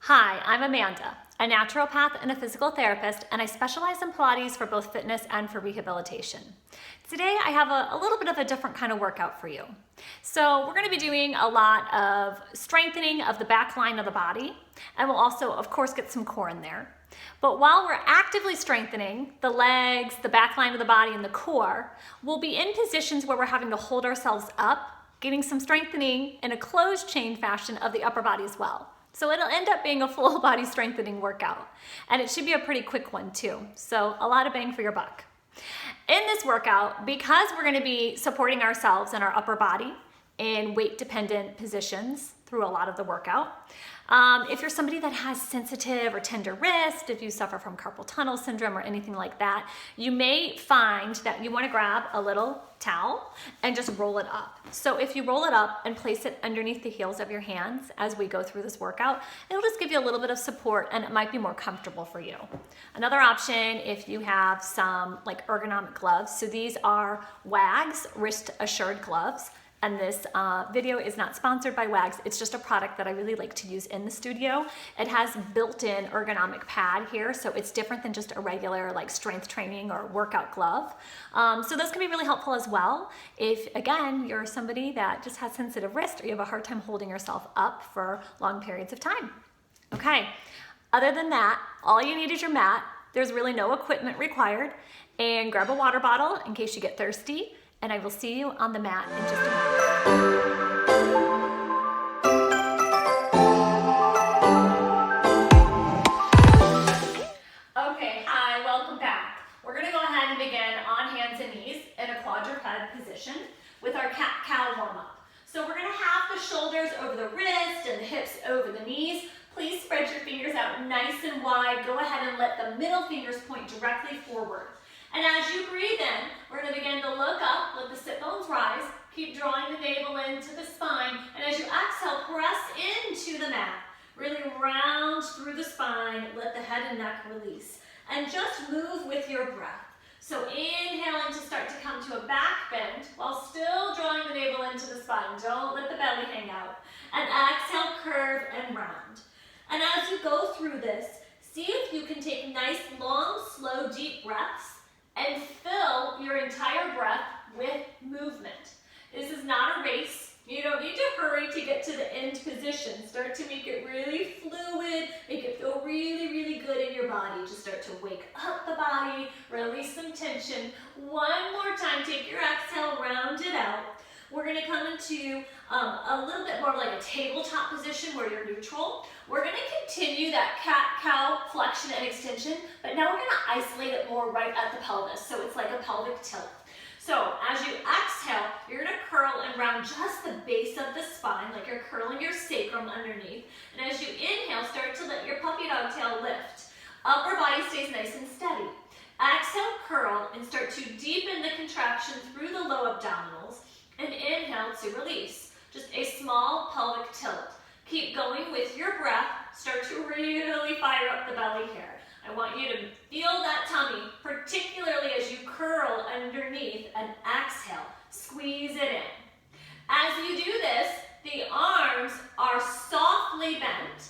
Hi, I'm Amanda, a naturopath and a physical therapist, and I specialize in Pilates for both fitness and for rehabilitation. Today I have a little bit of a different kind of workout for you. So we're going to be doing a lot of strengthening of the back line of the body, and we'll also, of course, get some core in there. But while we're actively strengthening the legs, the back line of the body, and the core, we'll be in positions where we're having to hold ourselves up, getting some strengthening in a closed chain fashion of the upper body as well. So it'll end up being a full body strengthening workout. And it should be a pretty quick one too. So a lot of bang for your buck. In this workout, because we're gonna be supporting ourselves in our upper body in weight dependent positions through a lot of the workout, if you're somebody that has sensitive or tender wrist, if you suffer from carpal tunnel syndrome or anything like that, you may find that you want to grab a little towel and just roll it up. So if you roll it up and place it underneath the heels of your hands as we go through this workout, it'll just give you a little bit of support and it might be more comfortable for you. Another option, if you have some like ergonomic gloves, so these are Wags wrist assured gloves. And this video is not sponsored by Wags. It's just a product that I really like to use in the studio. It has built-in ergonomic pad here, so it's different than just a regular like strength training or workout glove. So those can be really helpful as well. If, again, you're somebody that just has sensitive wrist or you have a hard time holding yourself up for long periods of time. Okay, other than that, all you need is your mat. There's really no equipment required. And grab a water bottle in case you get thirsty. And I will see you on the mat in just a moment. Okay, hi, welcome back. We're gonna go ahead and begin on hands and knees in a quadruped position with our cat-cow warm-up. So we're gonna have the shoulders over the wrist and the hips over the knees. Please spread your fingers out nice and wide. Go ahead and let the middle fingers point directly forward. And as you breathe in, we're going to begin to look up, let the sit bones rise, keep drawing the navel into the spine, and as you exhale, press into the mat. Really round through the spine, let the head and neck release. And just move with your breath. So inhaling to start to come to a back bend while still drawing the navel into the spine. Don't let the belly hang out. And exhale, curve and round. And as you go through this, see if you can take nice, long, slow, deep breaths and fill your entire breath with movement. This is not a race. You don't need to hurry to get to the end position. Start to make it really fluid, make it feel really, really good in your body. Just start to wake up the body, release some tension. One more time, take your exhale, round it out. We're gonna come into a little bit more like a tabletop position where you're neutral. We're gonna continue that cat-cow flexion and extension, but now we're gonna isolate it more right at the pelvis, so it's like a pelvic tilt. So as you exhale, you're gonna curl and round just the base of the spine, like you're curling your sacrum underneath. And as you inhale, start to let your puppy dog tail lift. Upper body stays nice and steady. Exhale, curl, and start to deepen the contraction through the low abdominals. And inhale to release. Just a small pelvic tilt. Keep going with your breath. Start to really fire up the belly here. I want you to feel that tummy, particularly as you curl underneath and exhale. Squeeze it in. As you do this, the arms are softly bent.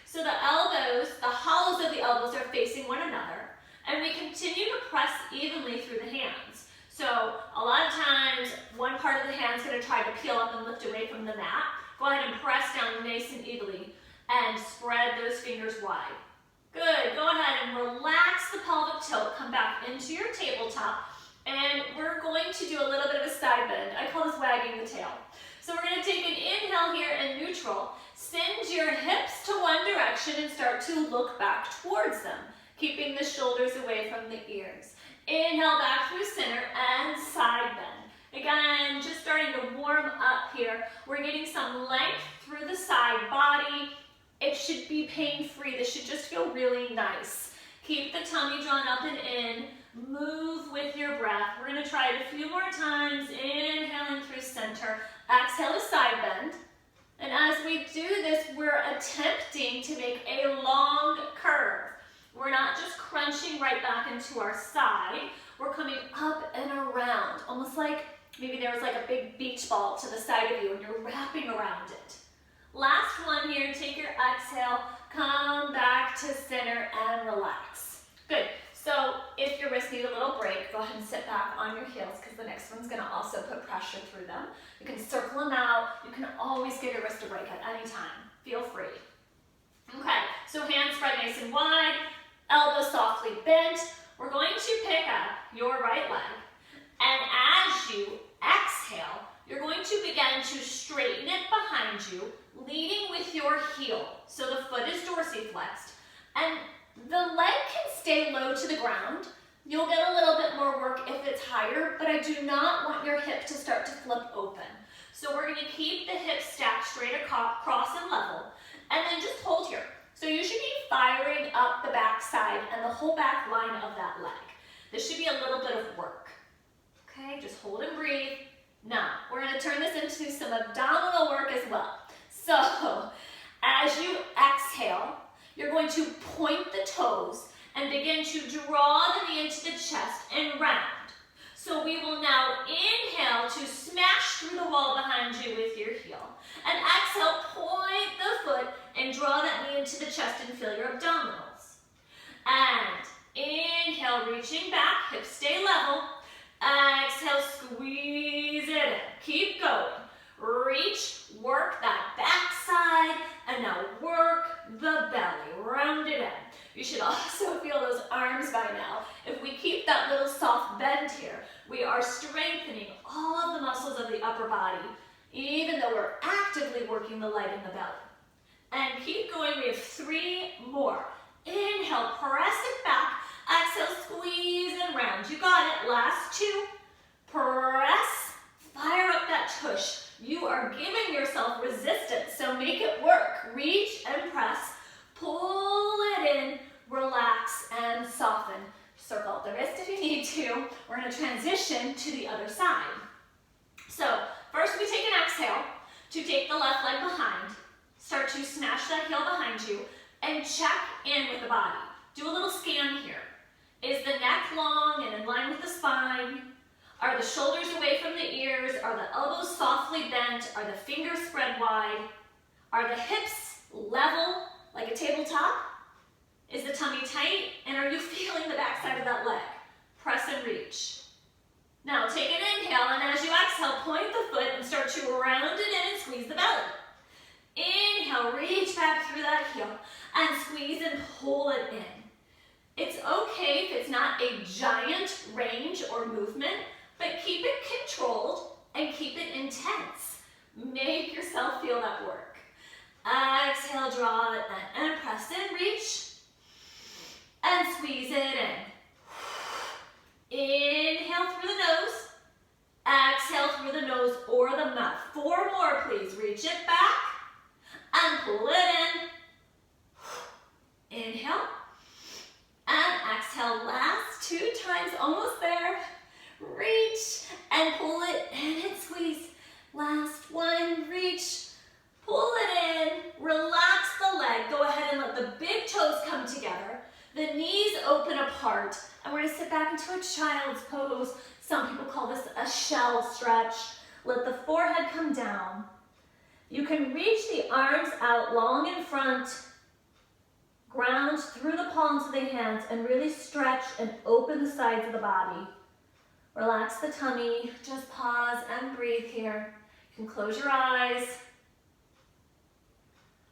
So the elbows, the hollows of the elbows are facing one another. And we continue to press evenly through the hands. So a lot of times, one part of the hand is going to try to peel up and lift away from the mat. Go ahead and press down nice and evenly and spread those fingers wide. Good. Go ahead and relax the pelvic tilt. Come back into your tabletop. And we're going to do a little bit of a side bend. I call this wagging the tail. So we're going to take an inhale here in neutral. Send your hips to one direction and start to look back towards them, keeping the shoulders away from the ears. Inhale back through center and side bend. Again, just starting to warm up here. We're getting some length through the side body. It should be pain-free. This should just feel really nice. Keep the tummy drawn up and in. Move with your breath. We're going to try it a few more times. Inhaling through center. Exhale to side bend. And as we do this, we're attempting to make a long curve. We're not just crunching right back into our side. We're coming up and around, almost like maybe there was like a big beach ball to the side of you and you're wrapping around it. Last last one here. Take your exhale, come back to center and relax. Good. So if your wrists need a little break, go ahead and sit back on your heels because the next one's going to also put pressure through them. You can circle them out. You can always give your wrist a break at any time. Feel free. Okay, so hands spread nice and wide, elbows softly bent. We're going to pick up your right leg, and as you exhale, you're going to begin to straighten it behind you, leading with your heel. So the foot is dorsiflexed, and the leg can stay low to the ground. You'll get a little bit more work if it's higher, but I do not want your hip to start to flip open. So we're going to keep the hips stacked straight across and level, and then just hold here. So you should be firing up the back side and the whole back line of that leg. This should be a little bit of work. Okay, just hold and breathe. Now, we're going to turn this into some abdominal work as well. So, as you exhale, you're going to point the toes and begin to draw the knee into the chest and round. So we will now inhale to smash through the wall behind you with your heel. And exhale, point the foot and draw that knee into the chest and feel your abdominals. And inhale, reaching back, hips stay level. Exhale, squeeze it in. Keep going. Reach, work that back side, and now work the belly. Round it in. You should also feel those arms by now. If we keep that little soft bend here, we are strengthening all of the muscles of the upper body, even though we're actively working the leg and the belly. And keep going. We have 3 more. Inhale, press it back. Exhale, squeeze and round. You got it. Last 2. Press. Fire up that tush. You are giving yourself resistance, so make it work. Reach and press. Pull it in. Relax and soften. Circle out the wrist if you need to. We're going to transition to the other side. So first we take an exhale to take the left leg behind. Start to smash that heel behind you and check in with the body. Do a little scan here. Is the neck long and in line with the spine? Are the shoulders away from the ears? Are the elbows softly bent? Are the fingers spread wide? Are the hips level like a tabletop? Is the tummy tight? And are you feeling the back side of that leg? Press and reach. Now take an inhale, and as you exhale, point the foot and start to round it in and squeeze the belly. Inhale, reach back through that heel and squeeze and pull it in. It's okay if it's not a giant range or movement, but keep it controlled and keep it intense. Make yourself feel that work. Exhale, draw it in, and press in, reach, and squeeze it in. Inhale through the nose, exhale through the nose or the mouth. 4 more, please. Reach it back and pull it in. Inhale and exhale. Last 2 times, almost there. Reach and pull it in and squeeze. Last 1, reach, pull it in, relax the leg. Go ahead and let the big toes come together. The knees open apart, and we're going to sit back into a child's pose. Some people call this a shell stretch. Let the forehead come down. You can reach the arms out long in front, ground through the palms of the hands, and really stretch and open the sides of the body. Relax the tummy. Just pause and breathe here. You can close your eyes.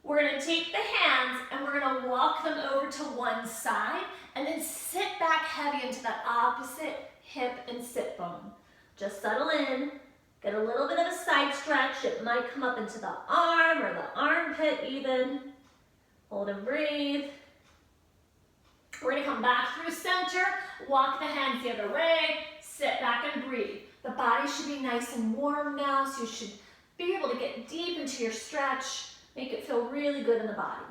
We're going to take the hands and we're going to walk them over to one side and then sit back heavy into that opposite hip and sit bone. Just settle in. Get a little bit of a side stretch. It might come up into the arm or the armpit even. Hold and breathe. We're going to come back through center. Walk the hands the other way. Sit back and breathe. The body should be nice and warm now, so you should be able to get deep into your stretch. Make it feel really good in the body.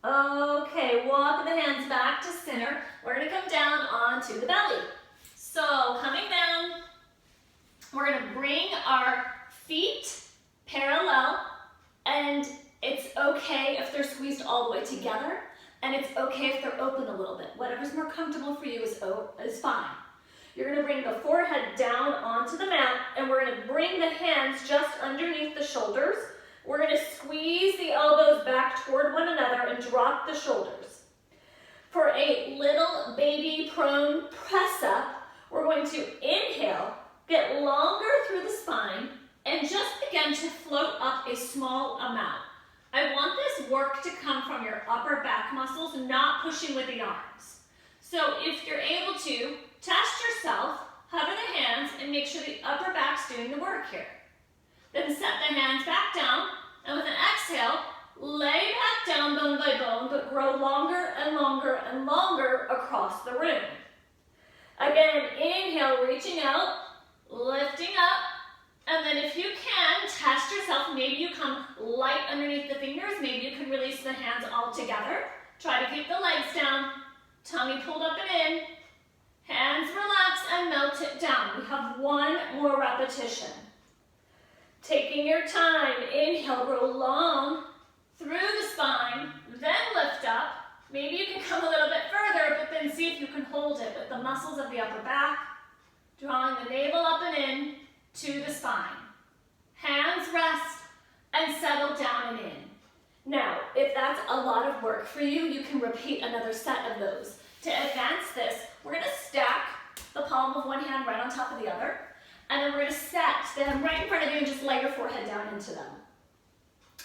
Okay, walk the hands back to center. We're going to come down onto the belly. So coming down, we're going to bring our feet parallel, and it's okay if they're squeezed all the way together, and it's okay if they're open a little bit. Whatever's more comfortable for you is fine. You're going to bring the forehead down onto the mat, and we're going to bring bring the hands just underneath the shoulders. We're going to squeeze the elbows back toward one another and drop the shoulders. For a little baby prone press up, we're going to inhale, get longer through the spine, and just begin to float up a small amount. I want this work to come from your upper back muscles, not pushing with the arms. So if you're able to, test yourself, hover the hands, and make sure the upper back's doing the work here. Then set the hands back down, and with an exhale, lay back down bone by bone, but grow longer and longer and longer across the room. Again, inhale, reaching out, lifting up, and then if you can, test yourself. Maybe you come light underneath the fingers. Maybe you can release the hands all together. Try to keep the legs down, tummy pulled up and in. Hands relax and melt it down. We have one more repetition. Taking your time, inhale, grow long through the spine, then lift up. Maybe you can come a little bit further, but then see if you can hold it with the muscles of the upper back, drawing the navel up and in to the spine. Hands rest and settle down and in. Now, if that's a lot of work for you, you can repeat another set of those. To advance this, we're going to stack the palm of one hand right on top of the other, and then we're going to set them right in front of you and just lay your forehead down into them.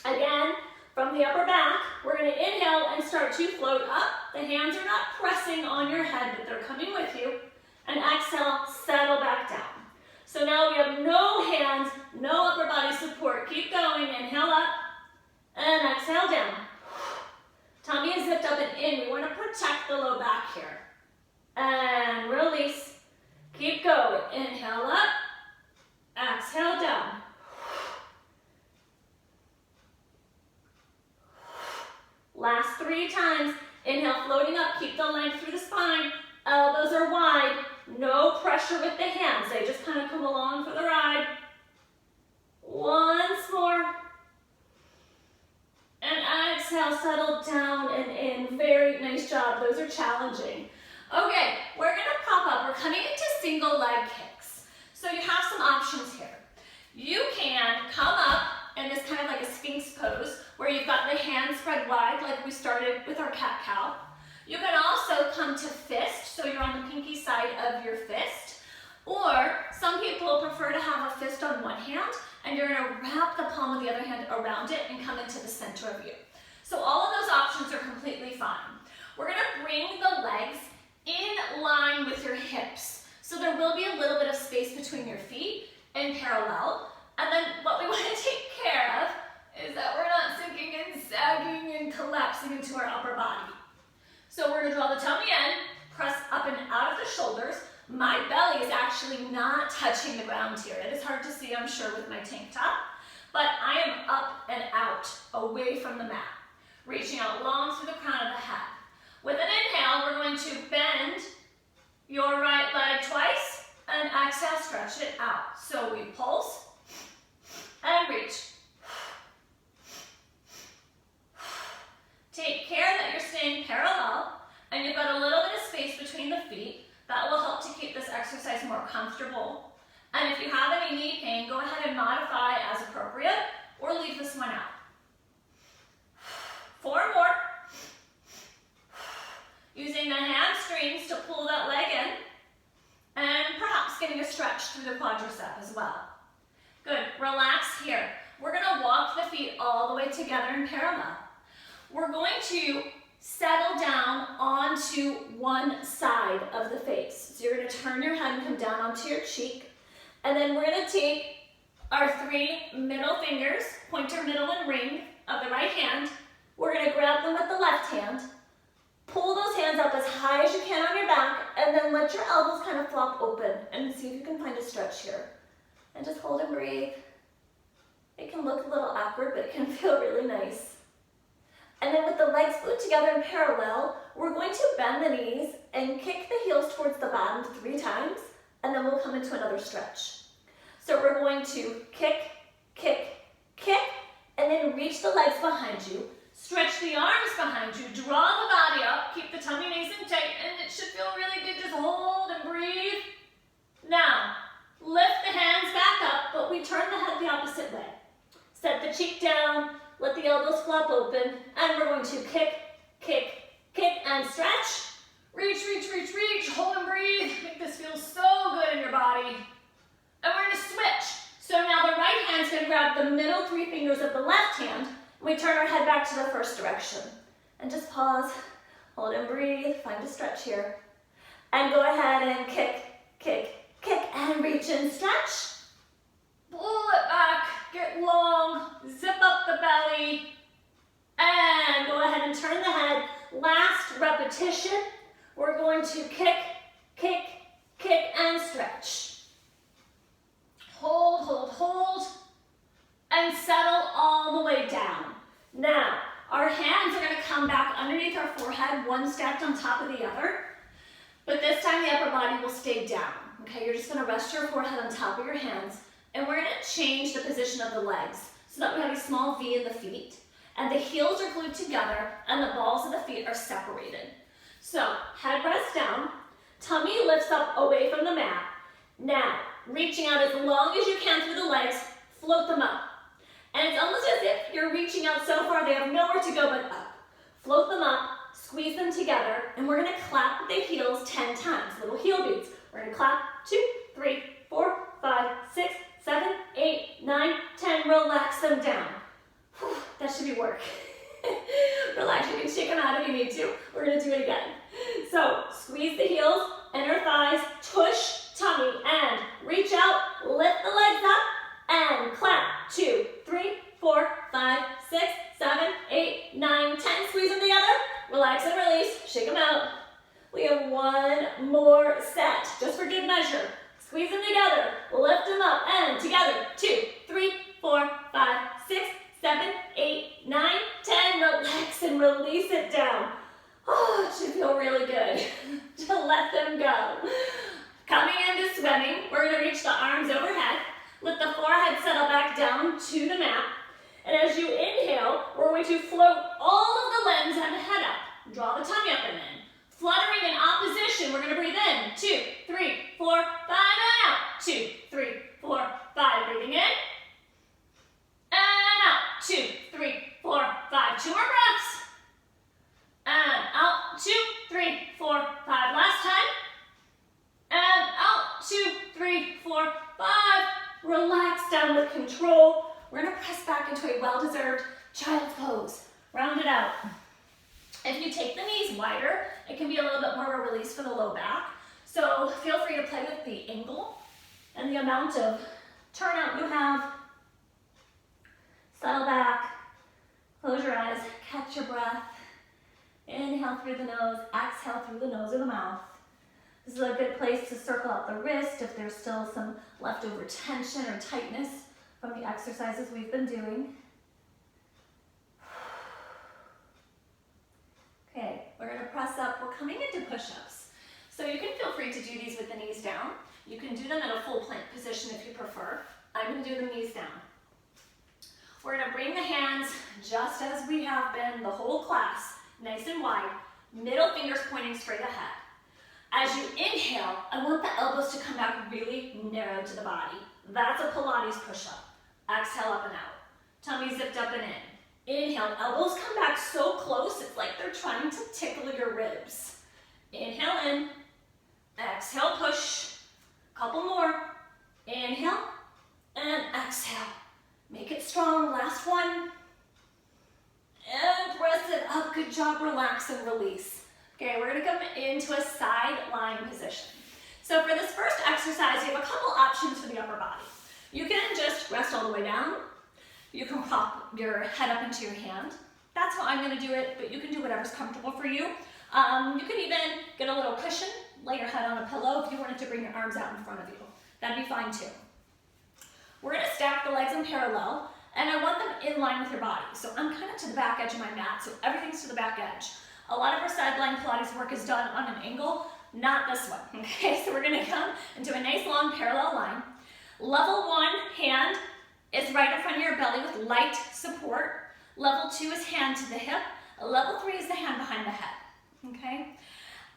Again, from the upper back, we're going to inhale and start to float up. The hands are not pressing on your head, but they're coming with you. And exhale, settle back down. So now we have no hands, no upper body support. Keep going. Inhale up and exhale down. Tummy is zipped up and in. We want to protect the low back here. And release. Keep going. Inhale up, exhale down. Last 3 times. Inhale, floating up. Keep the length through the spine. Elbows are wide. No pressure with the hands. They just kind of come along for the ride. Once more. And exhale, settle down and in. Very nice job. Those are challenging. Okay, we're going to prop up. We're coming into single leg kicks. So you have some options here. You can come up in this kind of like a sphinx pose where you've got the hands spread wide like we started with our cat-cow. You can also come to fist, so you're on the pinky side of your fist. Or some people prefer to have a fist on one hand, and you're going to wrap the palm of the other hand around it and come into the center of you. So all of those options are completely fine. We're going to bring the legs in line with your hips. So there will be a little bit of space between your feet in parallel. And then what we want to take care of is that we're not sinking and sagging and collapsing into our upper body. So we're going to draw the tummy in, press up and out of the shoulders. My belly is actually not touching the ground here. It is hard to see, I'm sure, with my tank top. But I am up and out, away from the mat. Reaching out long through the crown of the head. With an inhale, we're going to bend your right leg twice, and exhale, stretch it out. So we pulse and reach. Take care that you're staying parallel and you've got a little bit of space between the feet. That will help to keep this exercise more comfortable. And if you have any knee pain, go ahead and modify as appropriate or leave this one out. 4 more. Using the hamstrings to pull that leg in and perhaps getting a stretch through the quadricep as well. Good, relax here. We're going to walk the feet all the way together in parallel. We're going to settle down onto one side of the face. So you're going to turn your head and come down onto your cheek. And then we're going to take our 3 middle fingers, pointer, middle, and ring of the right hand. We're going to grab them with the left hand. Pull those hands up as high as you can on your back, and then let your elbows kind of flop open and see if you can find a stretch here. And just hold and breathe. It can look a little awkward, but it can feel really nice. And then with the legs glued together in parallel, we're going to bend the knees and kick the heels towards the bottom 3 times, and then we'll come into another stretch. So we're going to kick, kick, kick, and then reach the legs behind you. Stretch the arms behind you, draw the body up, keep the tummy nice and tight, and it should feel really good. Just hold and breathe. Now, lift the hands back up, but we we turn the head the opposite way. Set the cheek down, let the elbows flop open, and we're going to kick, kick, kick, and stretch. Reach, reach, reach, reach, hold and breathe. Make this feel so good in your body. And we're gonna switch. So now the right hand's gonna grab the middle 3 fingers of the left hand, and we turn our head back to the first direction. And just pause, hold and breathe, find a stretch here. And go ahead and kick, kick, kick, and reach and stretch. Pull it back, get long, zip up the belly, and go ahead and turn the head. Last repetition, we're going to kick, kick, kick, and stretch. Hold, hold, hold, and settle all the way down. Now, our hands are gonna come back underneath our forehead, one stacked on top of the other, but this time the upper body will stay down. Okay, you're just gonna rest your forehead on top of your hands, and we're gonna change the position of the legs so that we have a small V in the feet, and the heels are glued together, and the balls of the feet are separated. So, head rests down, tummy lifts up away from the mat. Now, reaching out as long as you can through the legs, float them up. And it's almost as if you're reaching out so far they have nowhere to go but up. Float them up, squeeze them together, and we're gonna clap the heels 10 times, little heel beats. We're gonna clap 2, 3, 4, 5, 6, 7, 8, 9, 10, relax them down. Whew, that should be work. Relax, you can shake them out if you need to. We're gonna do it again. So, squeeze the heels, inner thighs, tush, tummy, and reach out, lift the legs up, and clap. 2, 3, 4, 5, 6, 7, 8, 9, 10. Squeeze them together, relax and release, shake them out. We have one more set, just for good measure. Squeeze them together, lift them up, and together. 2, 3, 4, 5, 6, 7, 8, 9, 10. Relax and release it down. Oh, it should feel really good to let them go. Coming into swimming, we're gonna reach the arms overhead. Let the forehead settle back down to the mat. And as you inhale, we're going to float all of the limbs and the head up. Draw the tummy up and in. Fluttering in opposition, we're gonna breathe in. 2, 3, 4, 5, and out. 2, 3, 4, 5, breathing in. And out. 2, 3, 4, 5. 2 more breaths. And out. 2, 3, 4, 5. Last time. And out. 2, 3, 4, 5. Relax down with control. We're gonna press back into a well-deserved child's pose. Round it out. If you take the knees wider, it can be a little bit more of a release for the low back. So feel free to play with the angle and the amount of turnout you have. Settle back, close your eyes, catch your breath. Inhale through the nose, exhale through the nose or the mouth. This is a good place to circle out the wrist if there's still some leftover tension or tightness from the exercises we've been doing. Okay, we're gonna press up. We're coming into push-ups. So you can feel free to do these with the knees down. You can do them in a full plank position if you prefer. I'm gonna do the knees down. We're gonna bring the hands just as we have been the whole class, nice and wide, middle fingers pointing straight ahead. As you inhale, I want the elbows to come back really narrow to the body. That's a Pilates push-up. Exhale up and out. Tummy zipped up and in. Inhale, elbows come back so close, it's like they're trying to tickle your ribs. Inhale in, exhale, push. Couple more. Inhale, and exhale. Make it strong, last one. And press it up, good job, relax and release. Okay, we're gonna come into a side lying position. So for this first exercise, you have a couple options for the upper body. You can just rest all the way down. You can prop your head up into your hand. That's how I'm gonna do it, but you can do whatever's comfortable for you. You can even get a little cushion, lay your head on a pillow if you wanted to bring your arms out in front of you. That'd be fine too. We're gonna stack the legs in parallel, and I want them in line with your body. So I'm kind of to the back edge of my mat, so everything's to the back edge. A lot of our sideline Pilates work is done on an angle, not this one, okay? So we're gonna come into a nice long parallel line. Level 1 hand is right in front of your belly with light support. Level 2 is hand to the hip. Level 3 is the hand behind the head, okay?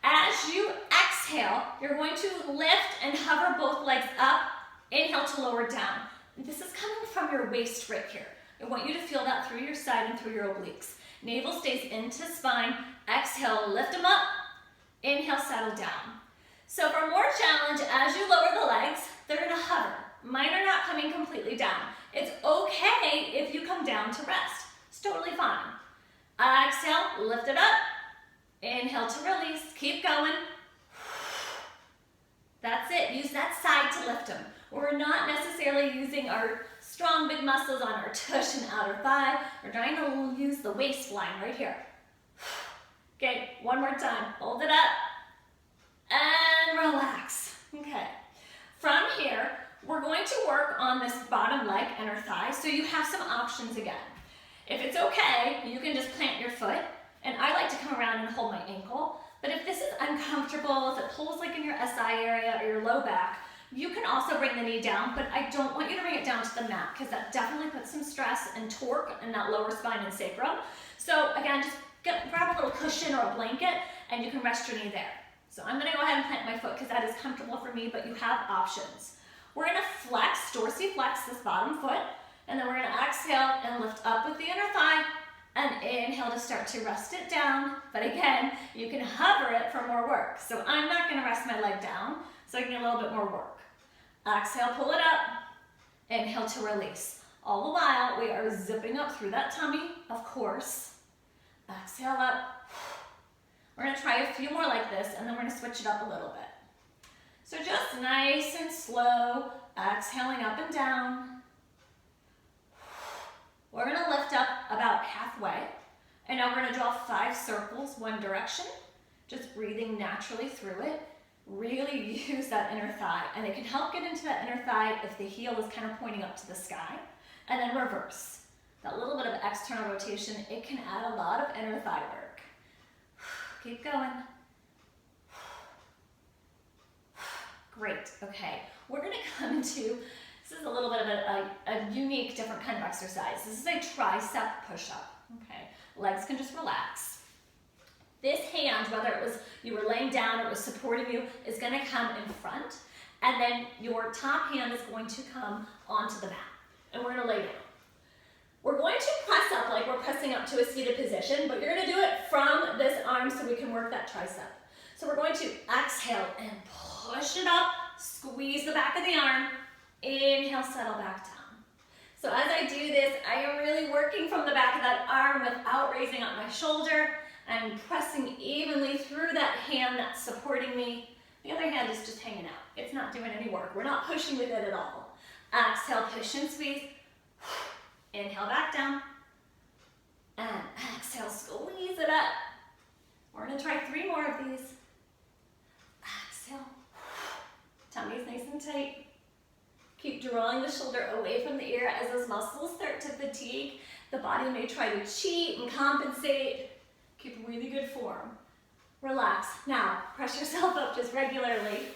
As you exhale, you're going to lift and hover both legs up. Inhale to lower down. This is coming from your waist right here. I want you to feel that through your side and through your obliques. Navel stays into spine. Exhale, lift them up. Inhale, settle down. So for more challenge, as you lower the legs, they're gonna hover. Mine are not coming completely down. It's okay if you come down to rest. It's totally fine. Exhale, lift it up. Inhale to release. Keep going. That's it. Use that side to lift them. We're not necessarily using our strong big muscles on our tush and outer thigh. We're trying to use the waistline right here. Okay, one more time. Hold it up and relax. Okay. From here, we're going to work on this bottom leg, inner thigh, so you have some options again. If it's okay, you can just plant your foot, and I like to come around and hold my ankle, but if this is uncomfortable, if it pulls like in your SI area or your low back, you can also bring the knee down, but I don't want you to bring it down to the mat because that definitely puts some stress and torque in that lower spine and sacrum. So again, just grab a little cushion or a blanket and you can rest your knee there. So I'm gonna go ahead and plant my foot because that is comfortable for me, but you have options. We're gonna flex, dorsiflex this bottom foot, and then we're gonna exhale and lift up with the inner thigh and inhale to start to rest it down. But again, you can hover it for more work. So I'm not gonna rest my leg down so I can get a little bit more work. Exhale, pull it up. Inhale to release. All the while, we are zipping up through that tummy, of course. Exhale up. We're gonna try a few more like this, and then we're gonna switch it up a little bit. So just nice and slow, exhaling up and down. We're gonna lift up about halfway, and now we're gonna draw 5 circles one direction, just breathing naturally through it. Really use that inner thigh, and it can help get into that inner thigh if the heel is kind of pointing up to the sky. And then reverse. That little bit of external rotation, it can add a lot of inner thigh work. Keep going. Great, okay. We're gonna come into, this is a little bit of a unique, different kind of exercise. This is a tricep push-up, okay? Legs can just relax. This hand, whether it was you were laying down or it was supporting you, is gonna come in front, and then your top hand is going to come onto the mat, and we're gonna lay down. We're going to press up like we're pressing up to a seated position, but you're gonna do it from this arm so we can work that tricep. So we're going to exhale and push it up, squeeze the back of the arm, inhale, settle back down. So as I do this, I am really working from the back of that arm without raising up my shoulder. I'm pressing evenly through that hand that's supporting me. The other hand is just hanging out. It's not doing any work. We're not pushing with it at all. Exhale, push and squeeze. Inhale, back down. And exhale, squeeze it up. We're gonna try 3 more of these. Exhale. Tummy's nice and tight. Keep drawing the shoulder away from the ear as those muscles start to fatigue. The body may try to cheat and compensate. Keep really good form. Relax. Now, press yourself up just regularly.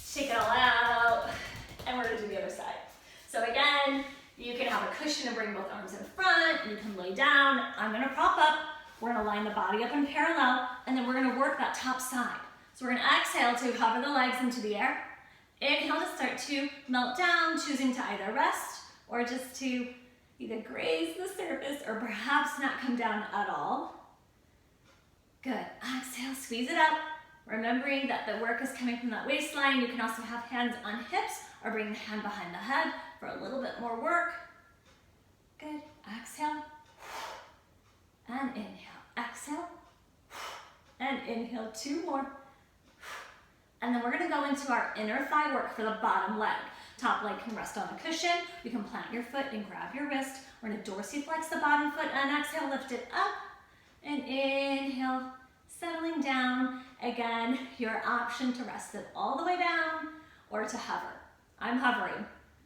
Shake it all out. And we're gonna do the other side. So again, you can have a cushion and bring both arms in front. You can lay down. I'm gonna prop up. We're gonna line the body up in parallel, and then we're gonna work that top side. So we're gonna exhale to hover the legs into the air. Inhale to start to melt down, choosing to either rest or just to either graze the surface or perhaps not come down at all. Good. Exhale, squeeze it up. Remembering that the work is coming from that waistline. You can also have hands on hips or bring the hand behind the head for a little bit more work. Good. Exhale. And inhale. Exhale. And inhale. 2 more. And then we're going to go into our inner thigh work for the bottom leg. Top leg can rest on a cushion. You can plant your foot and grab your wrist. We're going to dorsiflex the bottom foot and exhale, lift it up. And inhale, settling down. Again, your option to rest it all the way down or to hover. I'm hovering.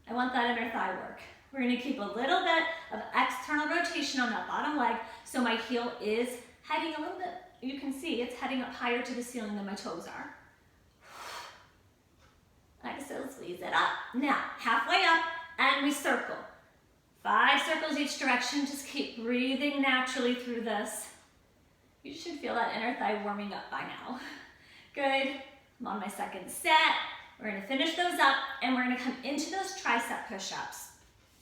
I want that inner thigh work. We're gonna keep a little bit of external rotation on that bottom leg so my heel is heading a little bit, you can see it's heading up higher to the ceiling than my toes are. Exhale, squeeze it up. Now, halfway up and we circle. 5 circles each direction. Just keep breathing naturally through this. You should feel that inner thigh warming up by now. Good. I'm on my second set. We're gonna finish those up and we're gonna come into those tricep push-ups.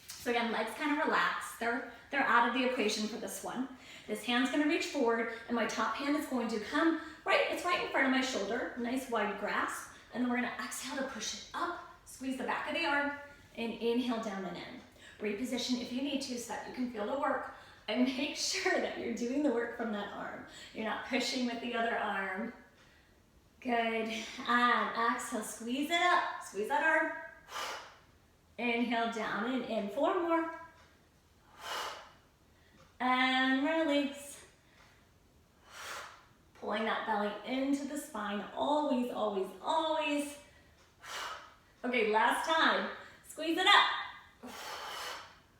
So again, legs kind of relax. They're out of the equation for this one. This hand's gonna reach forward and my top hand is going to come it's right in front of my shoulder, nice wide grasp. And then we're gonna exhale to push it up, squeeze the back of the arm, and inhale down and in. Reposition if you need to so that you can feel the work. And make sure that you're doing the work from that arm. You're not pushing with the other arm. Good. And exhale, squeeze it up. Squeeze that arm. Inhale down and in. 4 more. And release. Pulling that belly into the spine. Always, always, always. Okay, last time. Squeeze it up.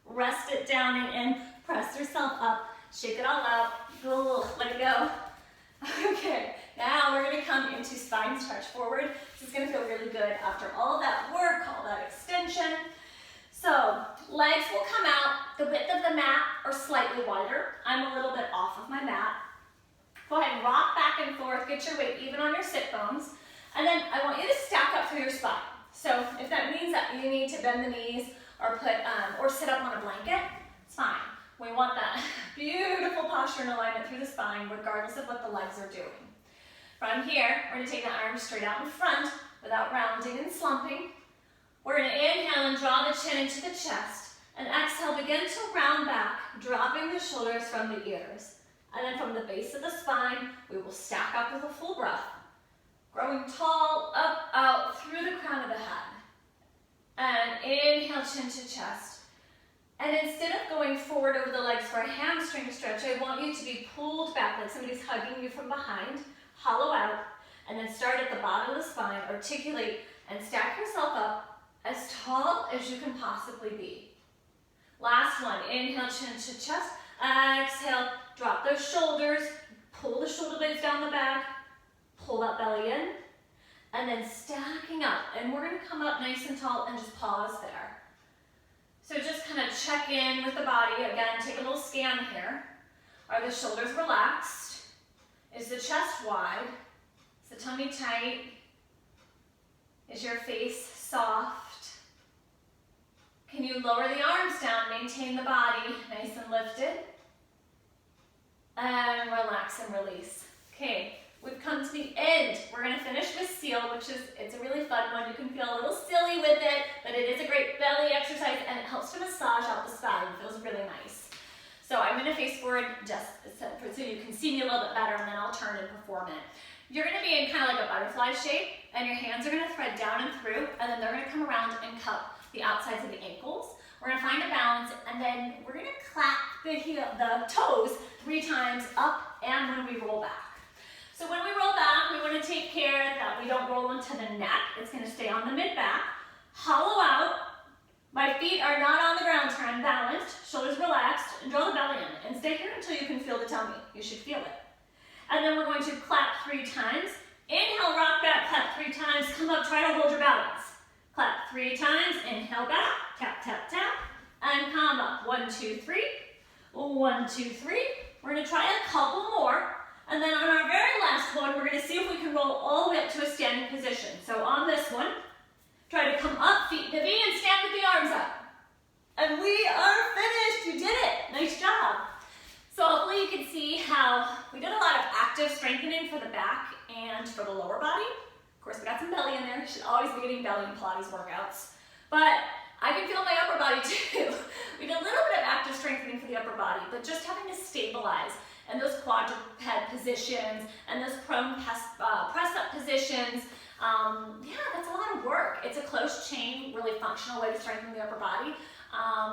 Rest it down and in. Press yourself up. Shake it all out. Let it go. Okay, now we're gonna come into spine stretch forward. This is gonna feel really good after all that work, all that extension. So legs will come out the width of the mat or slightly wider. I'm a little bit off of my mat. Go ahead and rock back and forth. Get your weight even on your sit bones. And then I want you to stack up through your spine. So if that means that you need to bend the knees or or sit up on a blanket, it's fine. We want that beautiful posture and alignment through the spine regardless of what the legs are doing. From here, we're going to take the arms straight out in front without rounding and slumping. We're going to inhale and draw the chin into the chest. And exhale, begin to round back, dropping the shoulders from the ears. And then from the base of the spine, we will stack up with a full breath. Growing tall, up, out, through the crown of the head. And inhale, chin to chest. And instead of going forward over the legs for a hamstring stretch, I want you to be pulled back like somebody's hugging you from behind. Hollow out. And then start at the bottom of the spine. Articulate and stack yourself up as tall as you can possibly be. Last one. Inhale, chin to chest. Exhale, drop those shoulders. Pull the shoulder blades down the back. Pull that belly in. And then stacking up. And we're going to come up nice and tall and just pause there. So just kind of check in with the body. Again, take a little scan here. Are the shoulders relaxed? Is the chest wide? Is the tummy tight? Is your face soft? Can you lower the arms down, maintain the body nice and lifted? And relax and release. Okay, we've come to the end. We're going to finish with seal, it's a really fun one. You can feel a little silly with it, but it is a great belly exercise and it helps to massage out the spine. It feels really nice. So I'm going to face forward just so you can see me a little bit better, and then I'll turn and perform it. You're going to be in kind of like a butterfly shape, and your hands are going to thread down and through, and then they're going to come around and cup the outsides of the ankles. We're going to find a balance, and then we're going to clap the toes 3 times up and when we roll back. So when we roll back, we want to take care that we don't roll into the neck. It's going to stay on the mid-back. Hollow out. My feet are not on the ground. Turn balanced. Shoulders relaxed. And draw the belly in. And stay here until you can feel the tummy. You should feel it. And then we're going to clap 3 times. Inhale, rock back, clap 3 times. Come up, try to hold your balance. Clap 3 times. Inhale back. Tap, tap, tap. And come up. 1, 2, 3. 1, 2, 3. We're going to try a couple more. And then on our very last one, we're going to see if we can roll all the way up to a standing position. So on this one, try to come up, feet to V, and stand with the arms up. And we are finished. You did it. Nice job. So hopefully you can see how we did a lot of active strengthening for the back and for the lower body. Of course, we got some belly in there. You should always be getting belly in Pilates workouts. But I can feel my upper body too. We did a little bit of active strengthening for the upper body, but just having to stabilize. And those quadruped positions and those prone press-up positions, yeah, that's a lot of work. It's a close chain, really functional way to strengthen the upper body,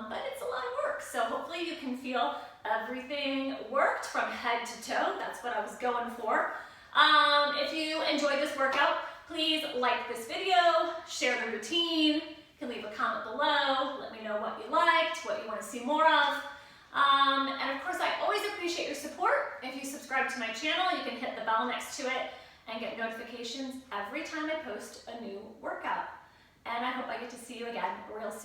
but it's a lot of work. So hopefully you can feel everything worked from head to toe. That's what I was going for. If you enjoyed this workout, please like this video, share the routine. You can leave a comment below. Let me know what you liked, what you want to see more of. And of course, I always appreciate your support. If you subscribe to my channel, you can hit the bell next to it and get notifications every time I post a new workout. And I hope I get to see you again real soon.